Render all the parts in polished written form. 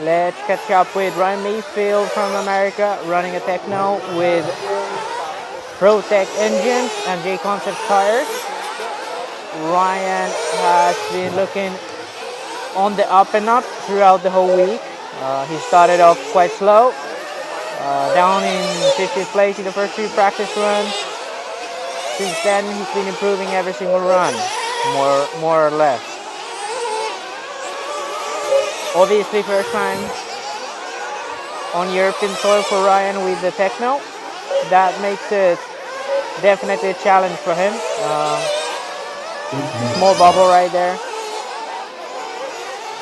Let's catch up with Ryan Mayfield from America, running a Techno with ProTech engines and J-Concept tires. Ryan has been looking on the up and up throughout the whole week. He started off quite slow, down in 50th place in the first 3 practice runs. Since then, he's been improving every single run, more or less. Obviously, first time on European soil for Ryan with the Techno. That makes it definitely a challenge for him. Small bubble right there.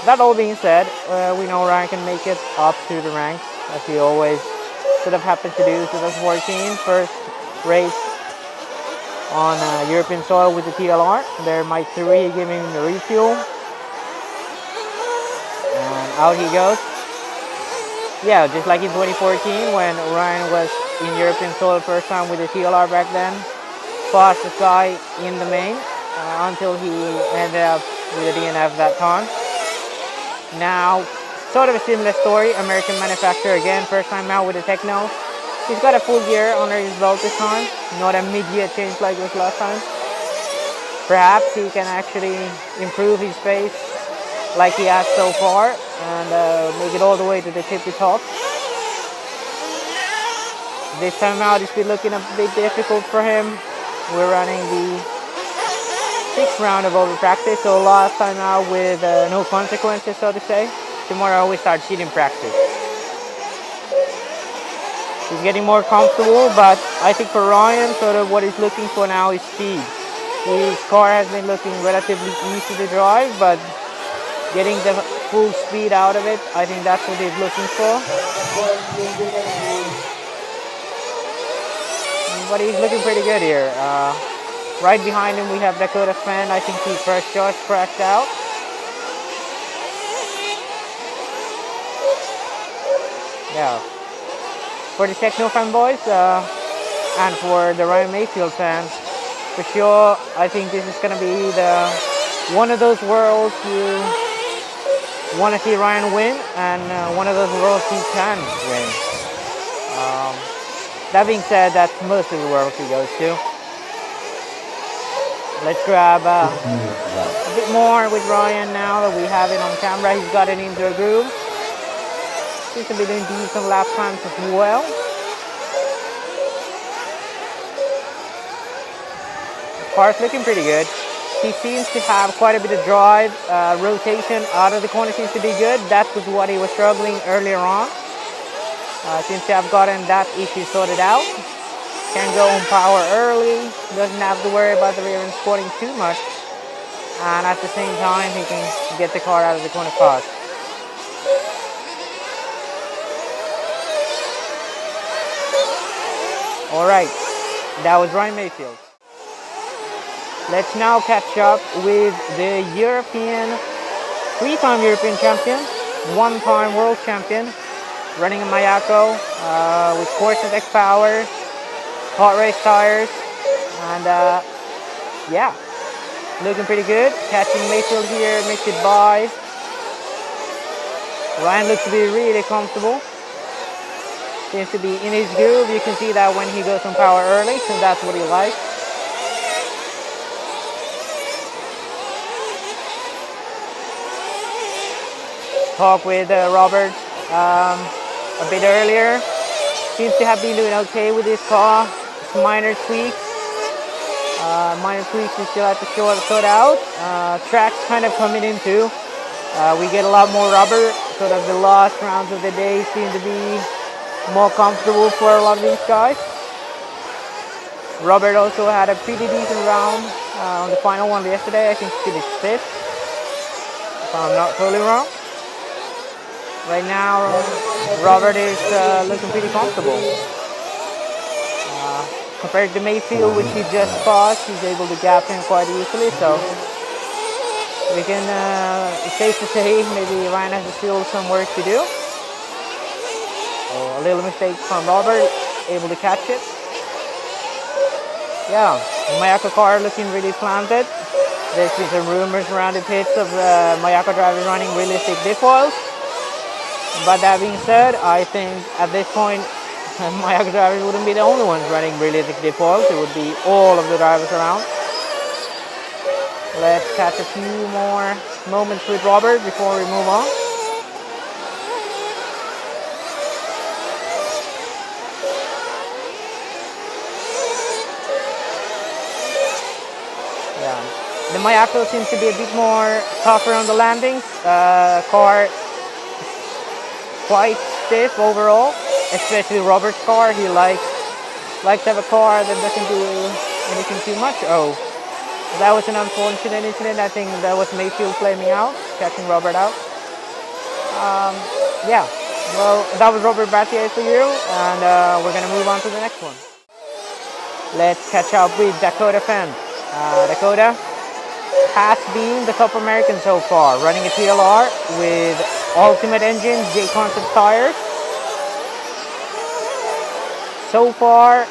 That all being said, we know Ryan can make it up to the ranks, as he always sort of happens to do. 2014, first race on European soil with the TLR. There, Mike 3 giving him the refuel. And out he goes. Yeah, just like in 2014 when Ryan was in European soil first time with the TLR back then. Fastest guy in the main until he ended up with a DNF that time. Now, sort of a similar story. American manufacturer again, first time out with the Techno. He's got a full gear under his belt this time, not a mid-gear change like was last time. Perhaps he can actually improve his pace like he has so far and make it all the way to the tippy top. This time out it's been looking a bit difficult for him. We're running the 6th round of over practice, so last time out with no consequences, so to say. Tomorrow we start cheating practice. He's getting more comfortable, but I think for Ryan, sort of what he's looking for now is speed. His car has been looking relatively easy to drive, but getting the full speed out of it, I think that's what he's looking for. But he's looking pretty good here. Right behind him we have Dakotah Phend. I think he first just crashed out. Yeah. For the Techno fanboys and for the Ryan Mayfield fans, for sure, I think this is going to be one of those worlds you want to see Ryan win, and one of those worlds he can win. That being said, that's most of the worlds he goes to. Let's grab a bit more with Ryan now that we have it on camera. He's got it into a groove. Seems to be doing decent lap times as well. The car's looking pretty good. He seems to have quite a bit of drive. Rotation out of the corner seems to be good. That was what he was struggling earlier on. Seems to have gotten that issue sorted out. Can go on power early. Doesn't have to worry about the rear end squatting too much. And at the same time, he can get the car out of the corner fast. Alright, that was Ryan Mayfield. Let's now catch up with the European, 3-time European champion, 1-time world champion, running a Mayako with Corset X Power, hot race tires, and yeah, looking pretty good. Catching Mayfield here makes it by. Ryan looks to be really comfortable. Seems to be in his groove. You can see that when he goes on power early, so that's what he likes. Talk with Robert a bit earlier. Seems to have been doing okay with his car. Some minor tweaks. You still have to sort out. Tracks kind of coming in too. We get a lot more rubber. Sort of the last rounds of the day seem to be more comfortable for a lot of these guys. Robert also had a pretty decent round on the final one yesterday. I think he finished 5th, if I'm not totally wrong. Right now, Robert is looking pretty comfortable. Compared to Mayfield, which he just passed, he's able to gap him quite easily. So we can, it's safe to say, maybe Ryan has still some work to do. So a little mistake from Robert, able to catch it. Yeah, the Mayako car looking really planted. There's been some rumors around the pits of Mayako drivers running realistic diff oils. But that being said, I think at this point, my drivers wouldn't be the only ones running realistic defaults. It would be all of the drivers around. Let's catch a few more moments with Robert before we move on. Yeah, the Mayfield seems to be a bit more tougher on the landings. Car quite stiff overall, especially Robert's car. He likes to have a car that doesn't do anything too much. Oh, that was an unfortunate incident. I think that was Mayfield flaming out, catching Robert out. Yeah, well, that was Robert Batlle for you, and we're going to move on to the next one. Let's catch up with Dakotah Phend. Dakotah has been the top American so far, running a TLR with Ultimate Engine J-Concept tires. So far,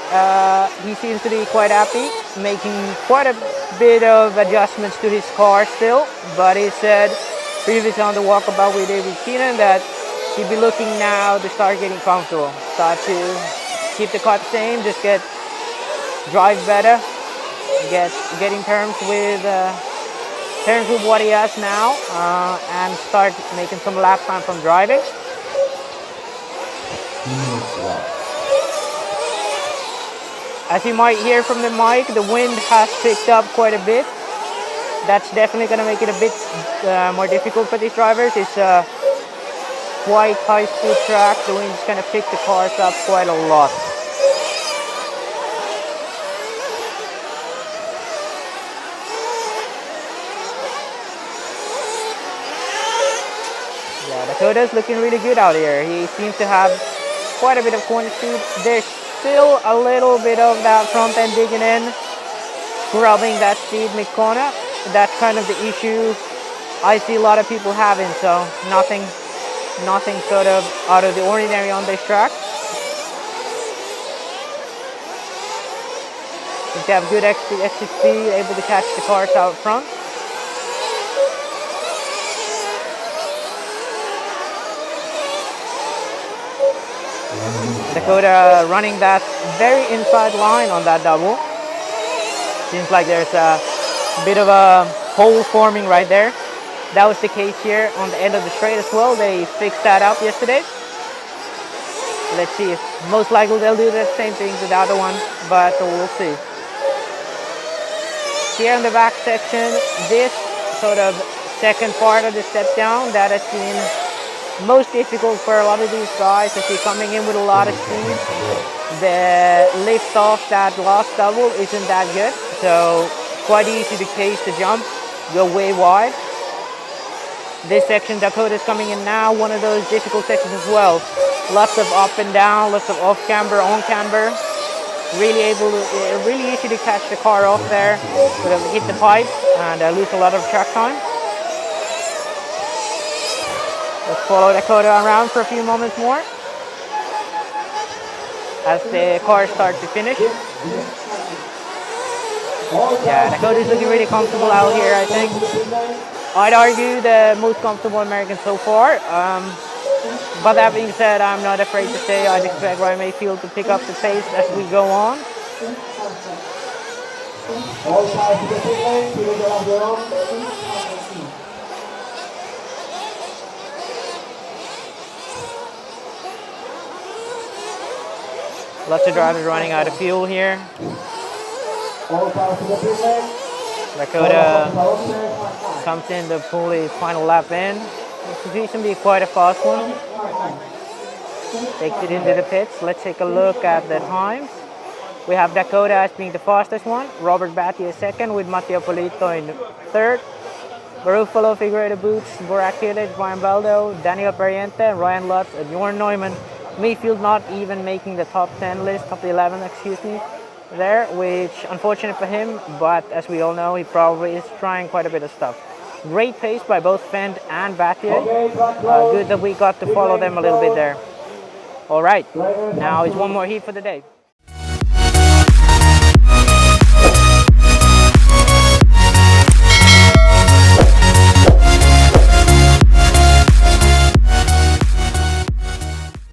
he seems to be quite happy, making quite a bit of adjustments to his car still, but he said previously on the walkabout with David Keenan that he'd be looking now to start getting comfortable, start to keep the car the same, just drive better, get in terms with what he has now, and start making some lap time from driving. As you might hear from the mic, the wind has picked up quite a bit. That's definitely going to make it a bit more difficult for these drivers. It's a quite high-speed track. The wind's going to pick the cars up quite a lot. Yeah, Dakotah's looking really good out here. He seems to have quite a bit of corner speed. There's still a little bit of that front end digging in, grubbing that speed mid-corner. That's kind of the issue I see a lot of people having, so nothing sort of out of the ordinary on this track. If they have good exit speed, able to catch the cars out front. Dakotah running that very inside line on that double. Seems like there's a bit of a hole forming right there. That was the case here on the end of the straight as well. They fixed that up yesterday. Let's see if most likely they'll do the same thing to the other one, but we'll see. Here in the back section, this sort of second part of the step down that has been most difficult for a lot of these guys as you're coming in with a lot of speed. The lift off that last double isn't that good, so quite easy to case the jump, go way wide. This section, Dakotah's coming in now, one of those difficult sections as well. Lots of up and down, lots of off camber, on camber. Really easy to catch the car off there, sort of hit the pipe and lose a lot of track time. Let's follow Dakotah around for a few moments more as the cars start to finish. Yeah, Dakotah's looking really comfortable out here, I think. I'd argue the most comfortable American so far. But that being said, I'm not afraid to say I'd expect Ryan Mayfield to pick up the pace as we go on. Lots of drivers running out of fuel here. Dakotah comes in to pull his final lap in. This is going to be quite a fast one. Takes it into the pits. Let's take a look at the times. We have Dakotah as being the fastest one. Robert Batlle second with Matteo Polito in third. Garufalo, Figueredo Boots, Borak Kilic, Brian Baldo, Daniel Pariente, Ryan Lutz, and Jorn Neumann. Mayfield not even making the top 10 list, top 11, excuse me, there, which unfortunate for him, but as we all know, he probably is trying quite a bit of stuff. Great pace by both Phend and Batlle. Good that we got to follow them a little bit there. All right, now it's one more heat for the day.